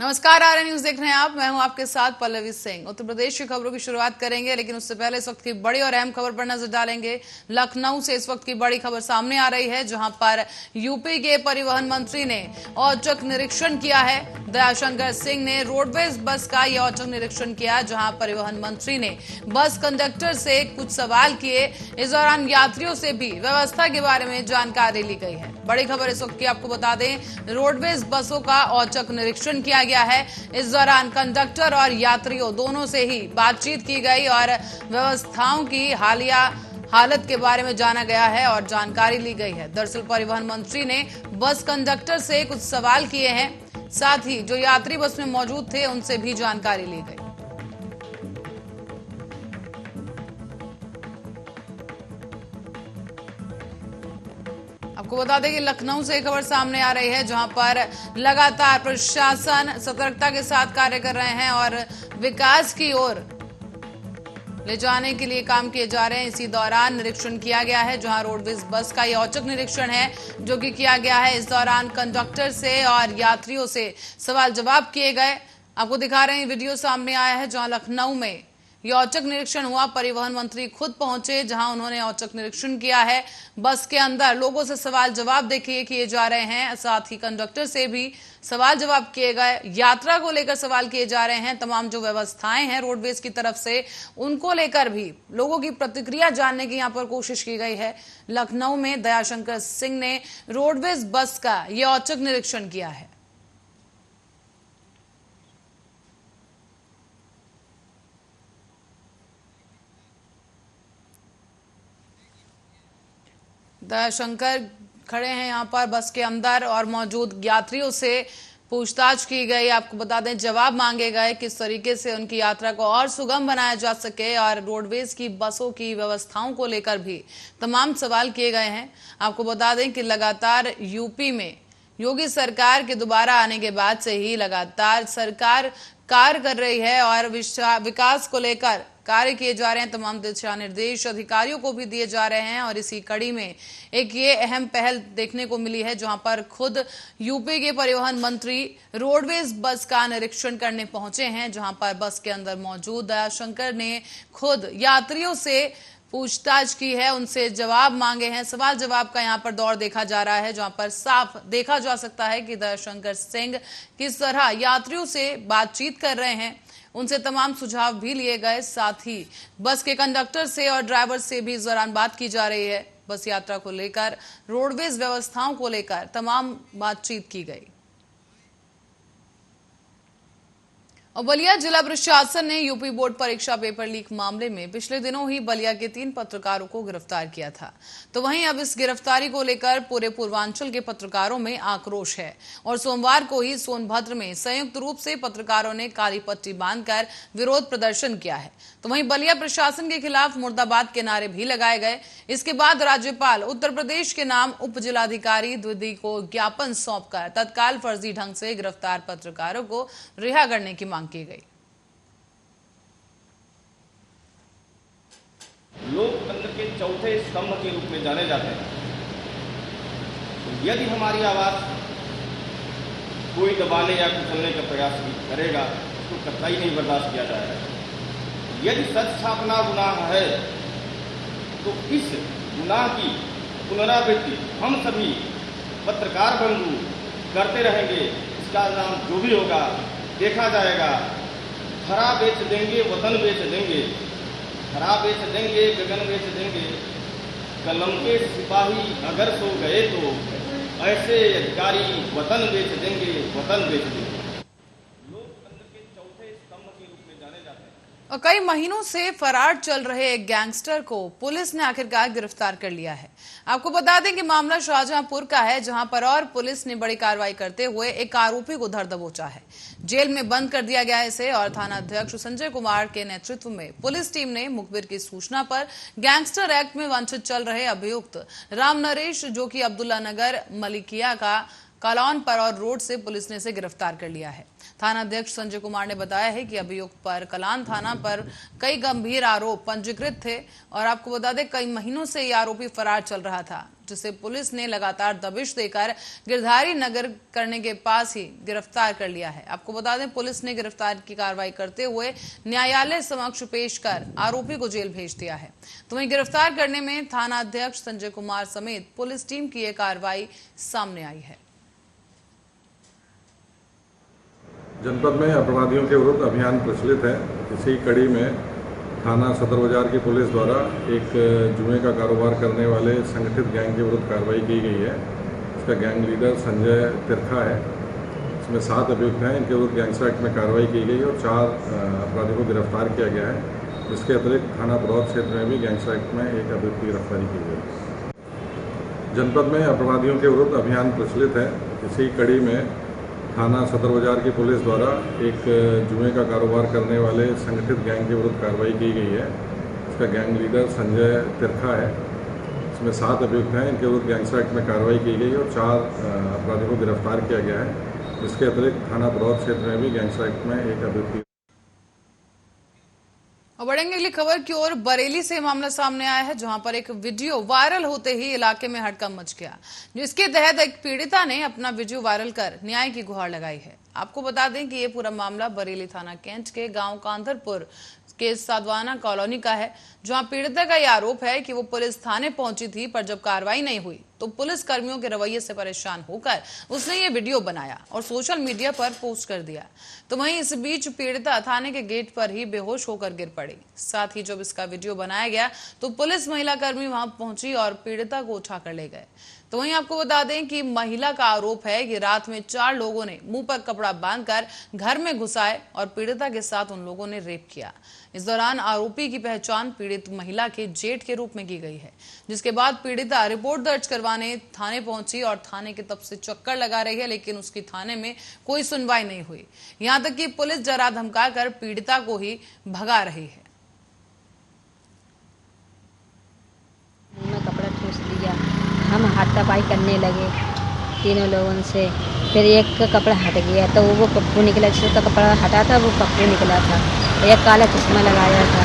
नमस्कार, RN news देख रहे हैं आप। मैं हूं आपके साथ पल्लवी सिंह। उत्तर प्रदेश की खबरों की शुरुआत करेंगे, लेकिन उससे पहले इस वक्त की बड़ी और अहम खबर पर नजर डालेंगे। लखनऊ से इस वक्त की बड़ी खबर सामने आ रही है, जहां पर यूपी के परिवहन मंत्री ने औचक निरीक्षण किया है। दयाशंकर सिंह ने रोडवेज बस का यह औचक निरीक्षण किया, जहां परिवहन मंत्री ने बस कंडक्टर से कुछ सवाल किए। इस दौरान यात्रियों से भी व्यवस्था के बारे में जानकारी ली गई है। बड़ी खबर इस वक्त की आपको बता दें, रोडवेज बसों का औचक निरीक्षण किया गया है। इस दौरान कंडक्टर और यात्रियों दोनों से ही बातचीत की गई और व्यवस्थाओं की हालिया हालत के बारे में जाना गया है और जानकारी ली गई है। दरअसल परिवहन मंत्री ने बस कंडक्टर से कुछ सवाल किए हैं, साथ ही जो यात्री बस में मौजूद थे उनसे भी जानकारी ली गई। आपको बता दें कि लखनऊ से एक खबर सामने आ रही है, जहां पर लगातार प्रशासन सतर्कता के साथ कार्य कर रहे हैं और विकास की ओर ले जाने के लिए काम किए जा रहे हैं। इसी दौरान निरीक्षण किया गया है, जहां रोडवेज बस का यह औचक निरीक्षण है जो कि किया गया है। इस दौरान कंडक्टर से और यात्रियों से सवाल जवाब किए गए। आपको दिखा रहे हैं, वीडियो सामने आया है जहां लखनऊ में यह औचक निरीक्षण हुआ। परिवहन मंत्री खुद पहुंचे, जहां उन्होंने औचक निरीक्षण किया है। बस के अंदर लोगों से सवाल जवाब देखिए किए जा रहे हैं, साथ ही कंडक्टर से भी सवाल जवाब किए गए। यात्रा को लेकर सवाल किए जा रहे हैं। तमाम जो व्यवस्थाएं हैं रोडवेज की तरफ से, उनको लेकर भी लोगों की प्रतिक्रिया जानने की यहां पर कोशिश की गई है। लखनऊ में दयाशंकर सिंह ने रोडवेज बस का यह औचक निरीक्षण किया है। दयाशंकर खड़े हैं यहां पर बस के अंदर और मौजूद यात्रियों से पूछताछ की गई। आपको बता दें, जवाब मांगे गए किस तरीके से उनकी यात्रा को और सुगम बनाया जा सके, और रोडवेज की बसों की व्यवस्थाओं को लेकर भी तमाम सवाल किए गए हैं। आपको बता दें कि लगातार यूपी में योगी सरकार के दोबारा आने के बाद से ही लगातार सरकार कार्य कर रही है और विकास को लेकर कार्य किए जा रहे हैं। तमाम दिशा निर्देश अधिकारियों को भी दिए जा रहे हैं और इसी कड़ी में एक ये अहम पहल देखने को मिली है, जहां पर खुद यूपी के परिवहन मंत्री रोडवेज बस का निरीक्षण करने पहुंचे हैं, जहां पर बस के अंदर मौजूद दयाशंकर ने खुद यात्रियों से पूछताछ की है, उनसे जवाब मांगे हैं। सवाल जवाब का यहां पर दौर देखा जा रहा है, जहां पर साफ देखा जा सकता है कि दयाशंकर सिंह किस तरह यात्रियों से बातचीत कर रहे हैं। उनसे तमाम सुझाव भी लिए गए, साथ ही बस के कंडक्टर से और ड्राइवर से भी इस दौरान बात की जा रही है। बस यात्रा को लेकर, रोडवेज व्यवस्थाओं को लेकर तमाम बातचीत की गई। और बलिया जिला प्रशासन ने यूपी बोर्ड परीक्षा पेपर लीक मामले में पिछले दिनों ही बलिया के 3 पत्रकारों को गिरफ्तार किया था। तो वहीं अब इस गिरफ्तारी को लेकर पूरे पूर्वांचल के पत्रकारों में आक्रोश है और सोमवार को ही सोनभद्र में संयुक्त रूप से पत्रकारों ने काली पट्टी बांधकर विरोध प्रदर्शन किया है। तो वहीं बलिया प्रशासन के खिलाफ मुर्दाबाद के नारे भी लगाए गए। इसके बाद राज्यपाल उत्तर प्रदेश के नाम उप जिलाधिकारी द्विवेदी को ज्ञापन सौंपकर तत्काल फर्जी ढंग से गिरफ्तार पत्रकारों को रिहा करने की मांग की गई। लोकतंत्र के चौथे स्तंभ के रूप में जाने जाते हैं। तो यदि हमारी आवाज कोई दबाने या कुचलने का प्रयास करेगा, उसको कतई नहीं बर्दाश्त किया जाएगा। यदि सच छापना गुनाह है, तो इस गुनाह की पुनरावृत्ति हम सभी पत्रकार बंधु करते रहेंगे। इसका नाम जो भी होगा देखा जाएगा। खरा बेच देंगे, वतन बेच देंगे, खरा बेच देंगे, गगन बेच देंगे। कलम के सिपाही अगर सो गए तो ऐसे अधिकारी वतन बेच देंगे, वतन बेच देंगे। लोकतंत्र के चौथे स्तंभ के रूप में जाने जाते हैं। और कई महीनों से फरार चल रहे एक गैंगस्टर को पुलिस ने आखिरकार गिरफ्तार कर लिया है। आपको बता दें कि मामला शाहजहांपुर का है, जहां पर और पुलिस ने बड़ी कार्रवाई करते हुए एक आरोपी को धर दबोचा है। जेल में बंद कर दिया गया है इसे, और थाना अध्यक्ष संजय कुमार के नेतृत्व में पुलिस टीम ने मुखबिर की सूचना पर गैंगस्टर एक्ट में वांछित चल रहे अभियुक्त राम नरेश, जो कि अब्दुल्ला नगर मलिकिया का कलौन पर और रोड से पुलिस ने इसे गिरफ्तार कर लिया है। थाना अध्यक्ष संजय कुमार ने बताया है कि अभियुक्त पर कलान थाना पर कई गंभीर आरोप पंजीकृत थे और आपको बता दें कई महीनों से ये आरोपी फरार चल रहा था, जिसे पुलिस ने लगातार दबिश देकर गिरधारी नगर करने के पास ही गिरफ्तार कर लिया है। आपको बता दें, पुलिस ने गिरफ्तार की कार्रवाई करते हुए न्यायालय समक्ष पेश कर आरोपी को जेल भेज दिया है। तो वहीं गिरफ्तार करने में थाना अध्यक्ष संजय कुमार समेत पुलिस टीम की यह कार्रवाई सामने आई है। जनपद में अपराधियों के विरुद्ध अभियान प्रचलित है। इसी कड़ी में थाना सदर बाजार की पुलिस द्वारा एक जुए का कारोबार करने वाले संगठित गैंग के विरुद्ध कार्रवाई की गई है। इसका गैंग लीडर संजय तिरखा है। इसमें 7 अभियुक्त हैं। इनके विरुद्ध गैंगस्टर एक्ट में कार्रवाई की गई और 4 अपराधियों को गिरफ्तार किया गया है। इसके अतिरिक्त थाना बरौद क्षेत्र में भी गैंगस्टर एक्ट में एक अभियुक्त की गिरफ्तारी की गई। जनपद में अपराधियों के विरुद्ध अभियान प्रचलित है। इसी कड़ी में थाना सदर बाजार की पुलिस द्वारा एक जुए का कारोबार करने वाले संगठित गैंग के विरुद्ध कार्रवाई की गई है। इसका गैंग लीडर संजय तिरखा है। इसमें 7 अभियुक्त हैं। इनके विरुद्ध गैंगस्टर एक्ट में कार्रवाई की गई और 4 अपराधियों को गिरफ्तार किया गया है। इसके अतिरिक्त थाना बरौद क्षेत्र में भी गैंगस्टर एक्ट में एक अभियुक्त। और बढ़ेंगे अगली खबर की ओर। बरेली से मामला सामने आया है, जहां पर एक वीडियो वायरल होते ही इलाके में हड़कंप मच गया, जिसके तहत एक पीड़िता ने अपना वीडियो वायरल कर न्याय की गुहार लगाई है। आपको बता दें कि ये पूरा मामला बरेली थाना कैंट के गांव कांधरपुर के साधवाना कॉलोनी का है, जहां पीड़िता का यह आरोप है कि वो पुलिस थाने पहुंची थी, पर जब कार्रवाई नहीं हुई तो पुलिस कर्मियों के रवैये से परेशान होकर उसने ये वीडियो बनाया और सोशल मीडिया पर पोस्ट कर दिया। तो वहीं इस बीच पीड़िता थाने के गेट पर ही बेहोश होकर गिर पड़ी। साथ ही जब इसका वीडियो बनाया गया तो पुलिस महिला कर्मी वहां पहुंची और पीड़िता को उठाकर ले गए। तो वहीं आपको बता दें कि महिला का आरोप है कि रात में 4 लोगों ने मुंह पर कपड़ा बांधकर घर में घुसाए और पीड़िता के साथ उन लोगों ने रेप किया। इस दौरान आरोपी की पहचान पीड़ित महिला के जेठ के रूप में की गई है, जिसके बाद पीड़िता रिपोर्ट दर्ज करवाने थाने पहुंची और थाने के तब से चक्कर लगा रही है, लेकिन उसकी थाने में कोई सुनवाई नहीं हुई। यहां तक कि पुलिस डरा धमका कर पीड़िता को ही भगा रही है। कपड़ा ठूस दिया, हम हाथापाई करने लगे तीनों लोगों से। फिर एक का कपड़ा हट गया तो वो पप्पू निकला, जिसका कपड़ा हटा था वो पप्पू निकला था। एक काला चश्मा लगाया था,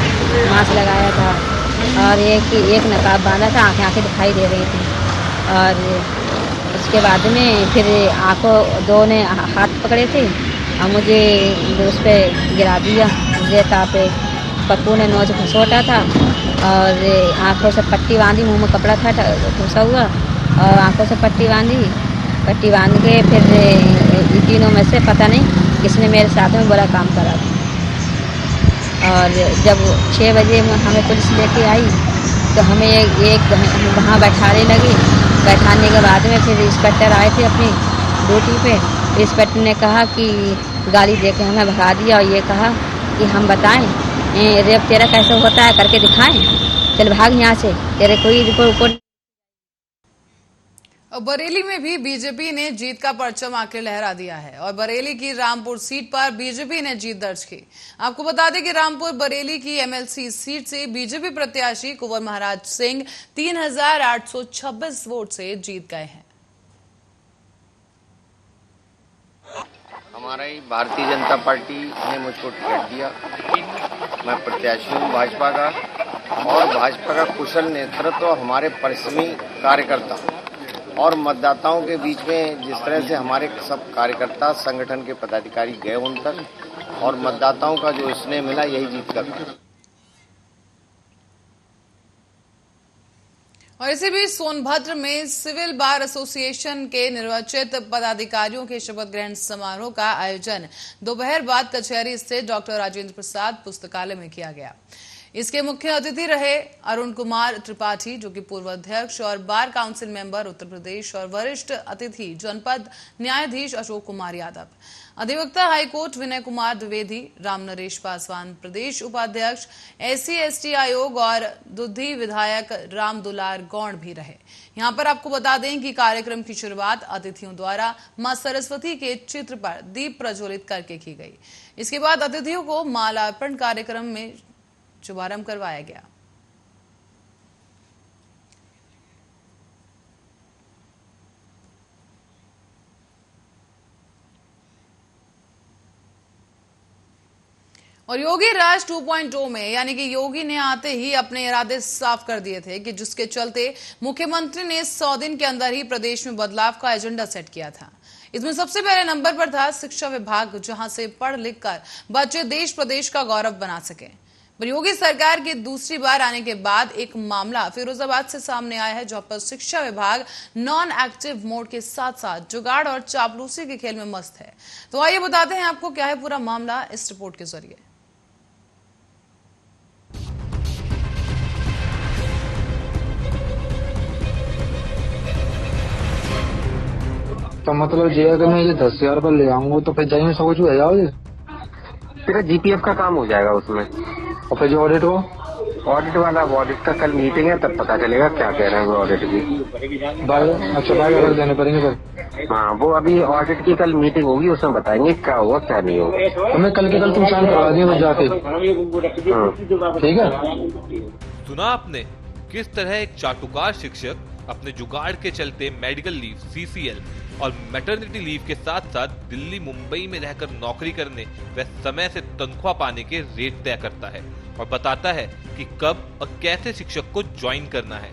मास्क लगाया था और एक नकाब बांधा था, आंखें दिखाई दे रही थी। और उसके बाद में फिर दो ने हाथ पकड़े थे और मुझे उस पर गिरा दिया रेता पे। पप्पू ने नोच घसोटा था और आंखों से पट्टी बांधी, मुंह में कपड़ा था घुसा हुआ और आंखों से पट्टी बांध के फिर तीनों में से पता नहीं किसने मेरे साथ में बुरा काम करा। और जब 6 बजे हमें पुलिस लेके आई तो हमें एक वहाँ बैठाने लगी। बैठाने के बाद में फिर इंस्पेक्टर आए थे अपनी ड्यूटी पे। इंस्पेक्टर ने कहा कि गाली दे के हमें भगा दिया और ये कहा कि हम बताएं रेप तेरा कैसे होता है, करके दिखाएं, चल भाग यहाँ से, तेरे कोई रिपोर्ट। बरेली में भी बीजेपी ने जीत का परचम आखिर लहरा दिया है और बरेली की रामपुर सीट पर बीजेपी ने जीत दर्ज की। आपको बता दें कि रामपुर बरेली की एमएलसी सीट से बीजेपी प्रत्याशी कुंवर महाराज सिंह 3826 वोट से जीत गए हैं। हमारी भारतीय जनता पार्टी ने मुझको टिकट दिया। मैं प्रत्याशी हूँ भाजपा का और भाजपा का कुशल नेतृत्व, हमारे परिश्रमी कार्यकर्ता और मतदाताओं के बीच में जिस तरह से हमारे सब कार्यकर्ता संगठन के पदाधिकारी गए उन तक और मतदाताओं का जो स्नेह मिला, यही जीत का कारण। और इसी बीच सोनभद्र में सिविल बार एसोसिएशन के निर्वाचित पदाधिकारियों के शपथ ग्रहण समारोह का आयोजन दोपहर बाद कचहरी स्थित डॉक्टर राजेंद्र प्रसाद पुस्तकालय में किया गया। इसके मुख्य अतिथि रहे अरुण कुमार त्रिपाठी, जो कि पूर्व अध्यक्ष और bar council member Uttar Pradesh, और वरिष्ठ अतिथि जनपद न्यायाधीश अशोक कुमार यादव, अधिवक्ता हाईकोर्ट विनय कुमार द्विवेदी, राम नरेश पासवान प्रदेश उपाध्यक्ष SC/ST आयोग और दुधी विधायक राम दुलार गौड़ भी रहे। यहां पर आपको बता दें कि कार्यक्रम की शुरुआत अतिथियों द्वारा मां सरस्वती के चित्र पर दीप प्रज्वलित करके की गई। इसके बाद अतिथियों को मालार्पण कार्यक्रम में शुभारंभ करवाया गया। और योगी राज 2.0 में यानी कि योगी ने आते ही अपने इरादे साफ कर दिए थे कि जिसके चलते मुख्यमंत्री ने 100 दिन के अंदर ही प्रदेश में बदलाव का एजेंडा सेट किया था। इसमें सबसे पहले नंबर पर था शिक्षा विभाग, जहां से पढ़ लिख कर बच्चे देश प्रदेश का गौरव बना सके। पर योगी सरकार की दूसरी बार आने के बाद एक मामला फिरोजाबाद से सामने आया है, जहां पर शिक्षा विभाग नॉन एक्टिव मोड के साथ साथ जुगाड़ और चापलूसी के खेल में मस्त है। तो आइए बताते हैं आपको क्या है पूरा मामला इस रिपोर्ट के जरिए। तो मतलब जी अगर मैं ये 10,000 पर ले आऊंगा तो फिर जाइए सब कुछ हो जाओगे, फिर जीपीएफ का काम हो जाएगा उसमें। और फिर जो ऑडिट हो, ऑडिट वाला, ऑडिट का कल मीटिंग है, तब पता चलेगा क्या कह रहे हैं वो ऑडिट की। अच्छा बाय ऑर्डर देने पड़ेंगे फिर। हाँ, वो अभी ऑडिट की कल मीटिंग होगी, उसमें बताएंगे क्या होगा क्या नहीं होगा। तो मैं कल के कल तुम साइन करवा दिए बस जाके, ठीक है। सुना आपने किस तरह एक चाटुकार शिक्षक अपने जुगाड़ के चलते मेडिकल लीव, सीसीएल और मैटरनिटी लीव के साथ साथ दिल्ली मुंबई में रहकर नौकरी करने व समय से तनख्वाह पाने के रेट तय करता है और बताता है कि कब और कैसे शिक्षक को ज्वाइन करना है।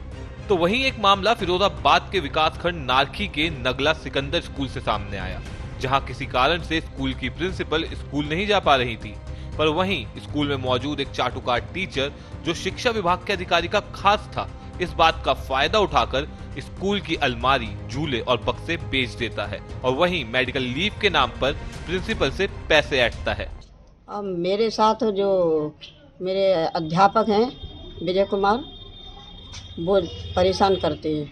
तो वहीं एक मामला फिरोजाबाद के विकासखंड नारखी के नगला सिकंदर स्कूल से सामने आया, जहां किसी कारण से स्कूल की प्रिंसिपल स्कूल नहीं जा पा रही थी, पर वहीं स्कूल में मौजूद एक चाटुकार टीचर जो शिक्षा विभाग के अधिकारी का खास था, इस बात का फायदा उठाकर स्कूल की अलमारी, झूले और बक्से बेच देता है और वहीं मेडिकल लीव के नाम पर प्रिंसिपल से पैसे ऐंठता है। अब मेरे साथ जो मेरे अध्यापक हैं विजय कुमार, वो परेशान करते हैं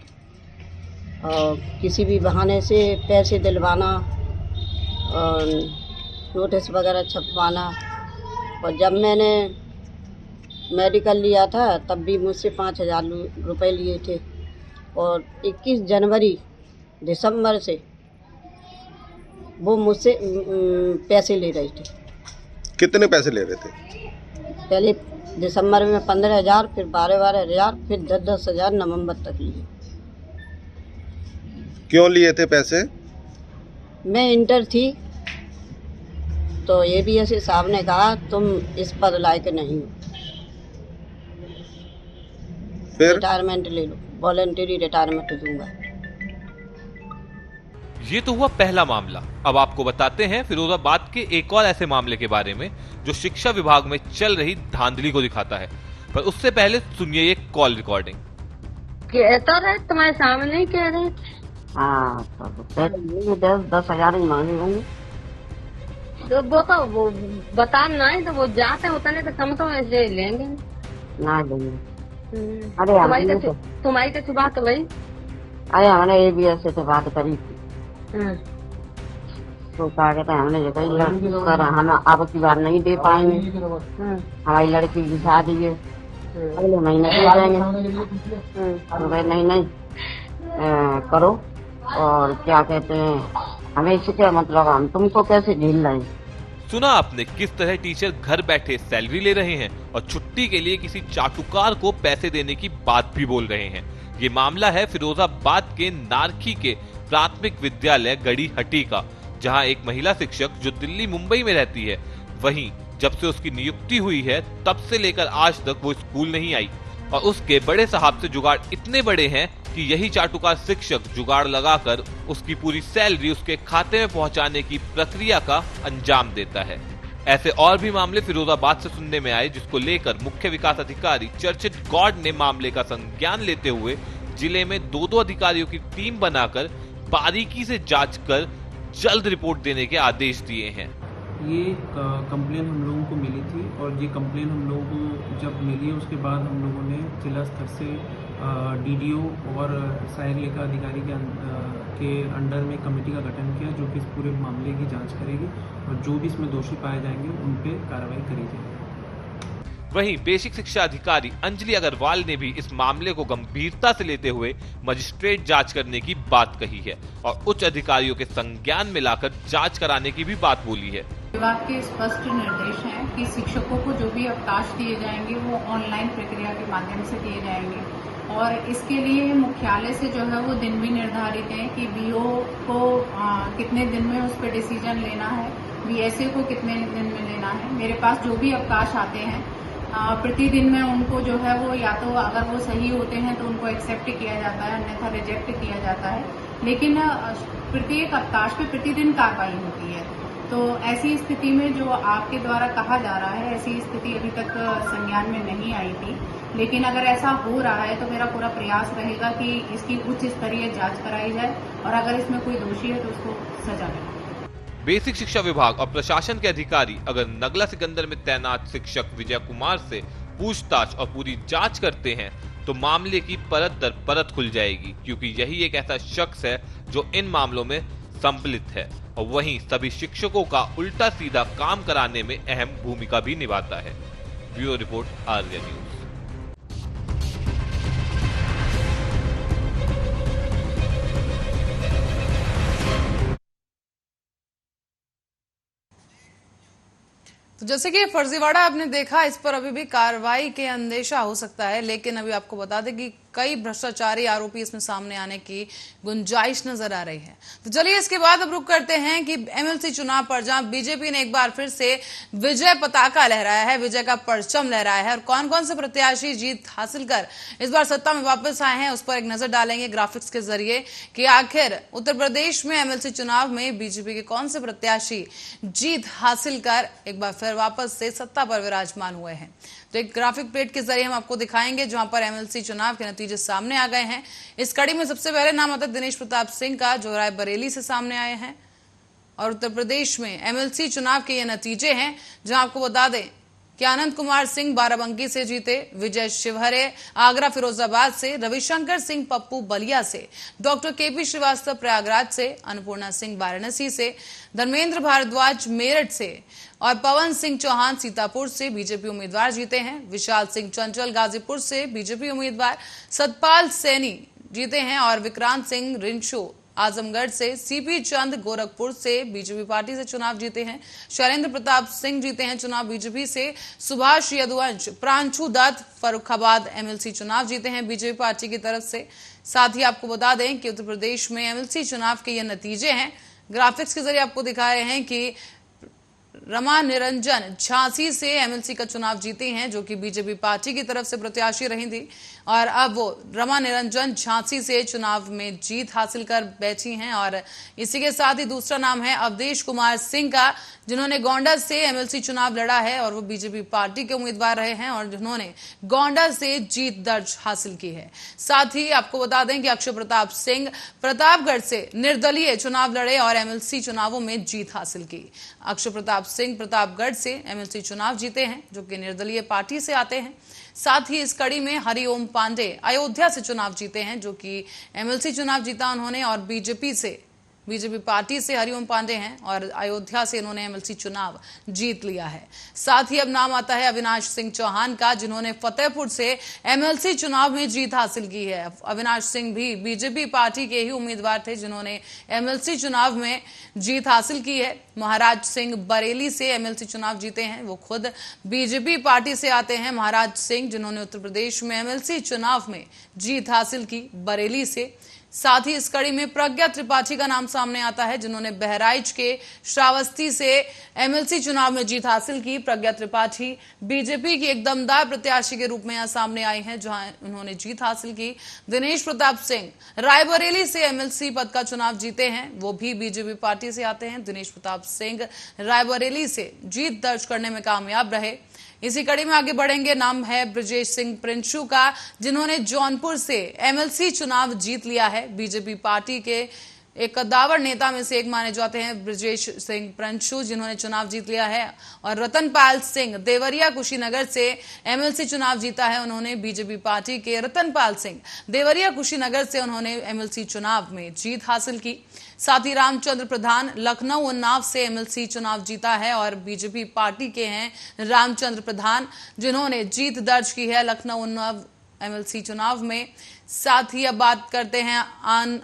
और किसी भी बहाने से पैसे दिलवाना और नोटिस वगैरह छपवाना। और जब मैंने मेडिकल लिया था तब भी मुझसे 5,000 रुपये लिए थे और 21 जनवरी दिसंबर से वो मुझसे पैसे ले रहे थे। कितने पैसे ले रहे थे? पहले दिसंबर में 15,000, फिर 12,000, फिर 10,000 नवंबर तक लिए। क्यों लिए थे पैसे? मैं इंटर थी तो ABS साहब ने कहा तुम इस पद लायक नहीं हो, फिर रिटायरमेंट ले लो, वॉलंटरी रिटायरमेंट दूंगा। ये तो हुआ पहला मामला। अब आपको बताते हैं फिरोजाबाद के एक और ऐसे मामले के बारे में जो शिक्षा विभाग में चल रही धांधली को दिखाता है, पर उससे पहले सुनिए ये कॉल रिकॉर्डिंग। कहता रहे तुम्हारे सामने ही कह रहे। हाँ तो 10,000 ही मांगे होंगे। तो वो बता नहीं तो वो जाते होता नहीं तो कम तो ऐसे लेंगे ना देंगे। अरे तुम्हारी कैसी बात है भाई? अरे हमने ABS से बात करी थी तो क्या कहते हैं, हमने जो कही सर हम अब की बार नहीं दे पाएंगे, हमारी लड़की की शादी है अगले महीने दे देंगे। तो भाई नहीं करो। और क्या कहते हैं, हमें इससे क्या मतलब, हम तुमको कैसे झेल रहे हैं। सुना आपने किस तरह टीचर घर बैठे सैलरी ले रहे हैं और छुट्टी के लिए किसी चाटुकार को पैसे देने की बात भी बोल रहे हैं। ये मामला है फिरोजाबाद के नारखी के प्राथमिक विद्यालय गड़ीहट्टी का, जहां एक महिला शिक्षक जो दिल्ली मुंबई में रहती है, वहीं जब से उसकी नियुक्ति हुई है तब से लेकर आज तक वो स्कूल नहीं आई और उसके बड़े साहब से जुगाड़ इतने बड़े हैं कि यही चाटुकार शिक्षक जुगाड़ लगाकर उसकी पूरी सैलरी उसके खाते में पहुंचाने की प्रक्रिया का अंजाम देता है। ऐसे और भी मामले फिरोजाबाद से सुनने में आए, जिसको लेकर मुख्य विकास अधिकारी चर्चित गॉड ने मामले का संज्ञान लेते हुए जिले में 2 अधिकारियों की टीम बनाकर बारीकी से जांच कर जल्द रिपोर्ट देने के आदेश दिए हैं। ये कंप्लेन हम लोगों को मिली थी और ये कंप्लेन हम लोगों को जब मिली उसके बाद हम लोगों ने जिला स्तर से DDO और सहायक लेखा अधिकारी के अंडर में कमेटी का गठन किया, जो कि इस पूरे मामले की जांच करेगी और जो भी इसमें दोषी पाए जाएंगे उन पे कार्रवाई करी जाएगी। वहीं बेसिक शिक्षा अधिकारी अंजलि अग्रवाल ने भी इस मामले को गंभीरता से लेते हुए मजिस्ट्रेट जांच करने की बात कही है और उच्च अधिकारियों के संज्ञान में लाकर जांच कराने की भी बात बोली है। विभाग के स्पष्ट निर्देश हैं कि शिक्षकों को जो भी अवकाश दिए जाएंगे वो ऑनलाइन प्रक्रिया के माध्यम से दिए जाएंगे और इसके लिए मुख्यालय से जो है वो दिन भी निर्धारित है कि BO को कितने दिन में उस पर डिसीजन लेना है। बीएसए को कितने दिन में लेना है। मेरे पास जो भी अवकाश आते हैं प्रतिदिन में उनको जो है वो या तो अगर वो सही होते हैं तो उनको एक्सेप्ट किया जाता है, अन्यथा रिजेक्ट किया जाता है। लेकिन प्रत्येक अवकाश पे प्रतिदिन कार्रवाई होती है। तो ऐसी स्थिति में जो आपके द्वारा कहा जा रहा है, ऐसी स्थिति अभी तक संज्ञान में नहीं आई थी। लेकिन अगर ऐसा हो रहा है तो मेरा पूरा प्रयास रहेगा कि इसकी उच्च स्तरीय जांच कराई जाए और अगर इसमें कोई दोषी है तो उसको सजा मिले। बेसिक शिक्षा विभाग और प्रशासन के अधिकारी अगर नगला सिकंदर में तैनात शिक्षक विजय कुमार से पूछताछ और पूरी जांच करते हैं तो मामले की परत दर परत खुल जाएगी, क्योंकि यही एक ऐसा शख्स है जो इन मामलों में सम्मिलित है और वहीं सभी शिक्षकों का उल्टा सीधा काम कराने में अहम भूमिका भी निभाता है। Bureau report, Arya news. तो जैसे कि फर्जीवाड़ा आपने देखा, इस पर अभी भी कार्रवाई के अंदेशा हो सकता है, लेकिन अभी आपको बता दें कि कई भ्रष्टाचारी आरोपी इसमें सामने आने की गुंजाइश नजर आ रही है। तो चलिए इसके बाद अब रुक करते हैं कि एमएलसी चुनाव पर, जहां बीजेपी ने एक बार फिर से विजय पताका लहराया है, विजय का परचम लहराया है और कौन कौन से प्रत्याशी जीत हासिल कर इस बार सत्ता में वापस आए हैं, उस पर एक नजर डालेंगे ग्राफिक्स के जरिए कि आखिर उत्तर प्रदेश में एमएलसी चुनाव में बीजेपी के कौन से प्रत्याशी जीत हासिल कर एक बार फिर वापस से सत्ता पर विराजमान हुए हैं। तो एक ग्राफिक प्लेट के जरिए हम आपको दिखाएंगे जहां पर एमएलसी चुनाव के नतीजे सामने आ गए हैं। इस कड़ी में सबसे पहले नाम आता है दिनेश प्रताप सिंह का, जो रायबरेली से सामने आए हैं। और उत्तर प्रदेश में एमएलसी चुनाव के ये नतीजे हैं, जहां आपको बता दें कि आनंद कुमार सिंह बाराबंकी से जीते, विजय शिवहरे आगरा फिरोजाबाद से, रविशंकर सिंह पप्पू बलिया से, डॉक्टर केपी श्रीवास्तव प्रयागराज से, अन्नपूर्णा सिंह वाराणसी से, धर्मेंद्र भारद्वाज मेरठ से और पवन सिंह चौहान सीतापुर से बीजेपी उम्मीदवार जीते हैं। विशाल सिंह चंचल गाजीपुर से बीजेपी उम्मीदवार, सतपाल सैनी जीते हैं और विक्रांत सिंह रिंशो आजमगढ़ से, सीपी चंद गोरखपुर से बीजेपी पार्टी से चुनाव जीते हैं। शैलेंद्र प्रताप सिंह जीते हैं चुनाव बीजेपी से। सुभाष यदुवंश, प्रांशु दत्त फर्रुखाबाद एमएलसी चुनाव जीते हैं बीजेपी पार्टी की तरफ से। साथ ही आपको बता दें कि उत्तर प्रदेश में एमएलसी चुनाव के ये नतीजे हैं, ग्राफिक्स के जरिए आपको दिखा रहे हैं कि रमा निरंजन झांसी से एमएलसी का चुनाव जीती हैं, जो कि बीजेपी पार्टी की तरफ से प्रत्याशी रही थी और अब वो रमा निरंजन झांसी से चुनाव में जीत हासिल कर बैठी हैं। और इसी के साथ ही दूसरा नाम है अवधेश कुमार सिंह का, जिन्होंने गोंडा से एमएलसी चुनाव लड़ा है और वो बीजेपी पार्टी के उम्मीदवार रहे हैं और जिन्होंने गोंडा से जीत दर्ज हासिल की है। साथ ही आपको बता दें कि अक्षय प्रताप सिंह प्रतापगढ़ से निर्दलीय चुनाव लड़े और एमएलसी चुनावों में जीत हासिल की। अक्षय प्रताप सिंह प्रतापगढ़ से एमएलसी चुनाव जीते हैं, जो कि निर्दलीय पार्टी से आते हैं। साथ ही इस कड़ी में हरिओम पांडे अयोध्या से चुनाव जीते हैं, जो कि एमएलसी चुनाव जीता उन्होंने और बीजेपी पार्टी से हरिओम पांडे हैं और अयोध्या से इन्होंने एमएलसी चुनाव जीत लिया है। साथ ही अब नाम आता है अविनाश सिंह चौहान का, जिन्होंने फतेहपुर से एमएलसी चुनाव में जीत हासिल की है। अविनाश सिंह भी बीजेपी पार्टी के ही उम्मीदवार थे, जिन्होंने एमएलसी चुनाव में जीत हासिल की है। महाराज सिंह बरेली से एमएलसी चुनाव जीते हैं, वो खुद बीजेपी पार्टी से आते हैं। महाराज सिंह जिन्होंने उत्तर प्रदेश में एमएलसी चुनाव में जीत हासिल की बरेली से। साथ ही इस कड़ी में प्रज्ञा त्रिपाठी का नाम सामने आता है, जिन्होंने बहराइच के श्रावस्ती से एमएलसी चुनाव में जीत हासिल की। प्रज्ञा त्रिपाठी बीजेपी की एक दमदार प्रत्याशी के रूप में यहां सामने आई हैं, जहां उन्होंने जीत हासिल की। दिनेश प्रताप सिंह रायबरेली से एमएलसी पद का चुनाव जीते हैं, वो भी बीजेपी पार्टी से आते हैं। दिनेश प्रताप सिंह रायबरेली से जीत दर्ज करने में कामयाब रहे। इसी कड़ी में आगे बढ़ेंगे, नाम है ब्रजेश सिंह प्रिंशू का, जिन्होंने जौनपुर से एमएलसी चुनाव जीत लिया है। बीजेपी पार्टी के एक कद्दावर नेता में से एक माने जाते हैं ब्रजेश सिंह प्रिंशू, जिन्होंने चुनाव जीत लिया है। और रतनपाल सिंह देवरिया कुशीनगर से एमएलसी चुनाव जीता है उन्होंने। बीजेपी पार्टी के रतनपाल सिंह देवरिया कुशीनगर से उन्होंने एमएलसी चुनाव में जीत हासिल की। साथ ही रामचंद्र प्रधान लखनऊ उन्नाव से एमएलसी चुनाव जीता है और बीजेपी पार्टी के हैं रामचंद्र प्रधान, जिन्होंने जीत दर्ज की है लखनऊ उन्नाव एमएलसी चुनाव में। साथ ही अब बात करते हैं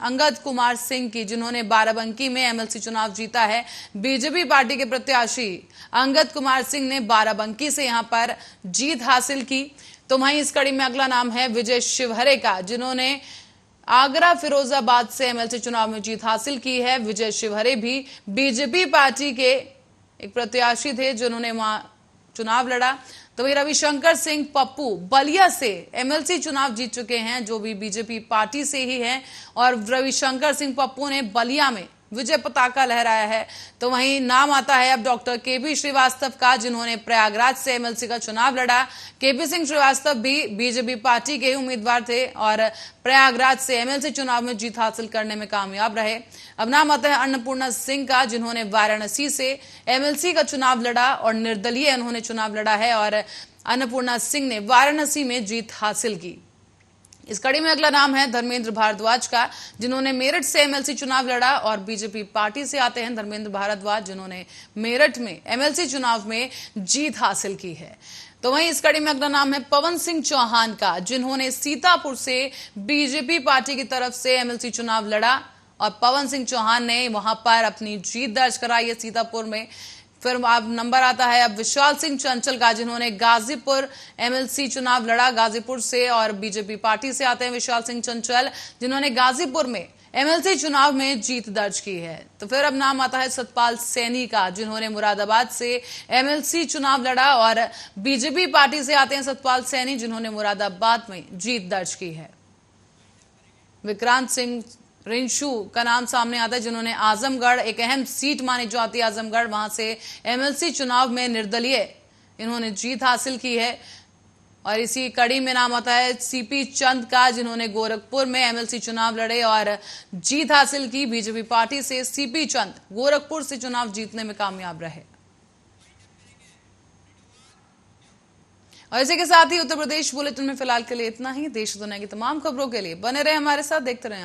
अंगद कुमार सिंह की, जिन्होंने बाराबंकी में एमएलसी चुनाव जीता है। बीजेपी पार्टी के प्रत्याशी अंगद कुमार सिंह ने बाराबंकी से यहां पर जीत हासिल की। तो वहीं इस कड़ी में अगला नाम है विजय शिवहरे का, जिन्होंने आगरा फिरोजाबाद से एमएलसी चुनाव में जीत हासिल की है। विजय शिवहरे भी बीजेपी पार्टी के एक प्रत्याशी थे जिन्होंने वहां चुनाव लड़ा। तो वही रविशंकर सिंह पप्पू बलिया से एमएलसी चुनाव जीत चुके हैं, जो भी बीजेपी पार्टी से ही हैं, और रविशंकर सिंह पप्पू ने बलिया में विजय पताका लहराया है। तो वहीं नाम आता है अब डॉक्टर केपी श्रीवास्तव का, जिन्होंने प्रयागराज से एमएलसी का चुनाव लड़ा। केपी सिंह श्रीवास्तव भी बीजेपी पार्टी के उम्मीदवार थे और प्रयागराज से एमएलसी चुनाव में जीत हासिल करने में कामयाब रहे। अब नाम आता है अन्नपूर्णा सिंह का, जिन्होंने वाराणसी से एमएलसी का चुनाव लड़ा और निर्दलीय उन्होंने चुनाव लड़ा है और अन्नपूर्णा सिंह ने वाराणसी में जीत हासिल की। इस कड़ी में अगला नाम है धर्मेंद्र भारद्वाज का, जिन्होंने मेरठ से एमएलसी चुनाव लड़ा और बीजेपी पार्टी से आते हैं धर्मेंद्र भारद्वाज, जिन्होंने मेरठ में एमएलसी चुनाव में जीत हासिल की है। तो वहीं इस कड़ी में अगला नाम है पवन सिंह चौहान का, जिन्होंने सीतापुर से बीजेपी पार्टी की तरफ से एमएलसी चुनाव लड़ा और पवन सिंह चौहान ने वहां पर अपनी जीत दर्ज कराई है सीतापुर में। फिर अब नंबर आता है अब विशाल सिंह चंचल का, जिन्होंने गाजीपुर एमएलसी चुनाव लड़ा गाजीपुर से और बीजेपी पार्टी से आते हैं विशाल सिंह चंचल, जिन्होंने गाजीपुर में एमएलसी चुनाव में जीत दर्ज की है। तो फिर अब नाम आता है सतपाल सैनी का, जिन्होंने मुरादाबाद से एमएलसी चुनाव लड़ा और बीजेपी पार्टी से आते हैं सतपाल सैनी, जिन्होंने मुरादाबाद में जीत दर्ज की है। विक्रांत सिंह रिंशू का नाम सामने आता है, जिन्होंने आजमगढ़, एक अहम सीट मानी जाती है आजमगढ़, वहां से एमएलसी चुनाव में निर्दलीय इन्होंने जीत हासिल की है। और इसी कड़ी में नाम आता है सीपी चंद का, जिन्होंने गोरखपुर में एमएलसी चुनाव लड़े और जीत हासिल की। बीजेपी पार्टी से सीपी चंद गोरखपुर से चुनाव जीतने में कामयाब रहे। और इसी के साथ ही उत्तर प्रदेश बुलेटिन में फिलहाल के लिए इतना ही। देश दुनिया की तमाम खबरों के लिए बने रहे हमारे साथ, देखते रहे।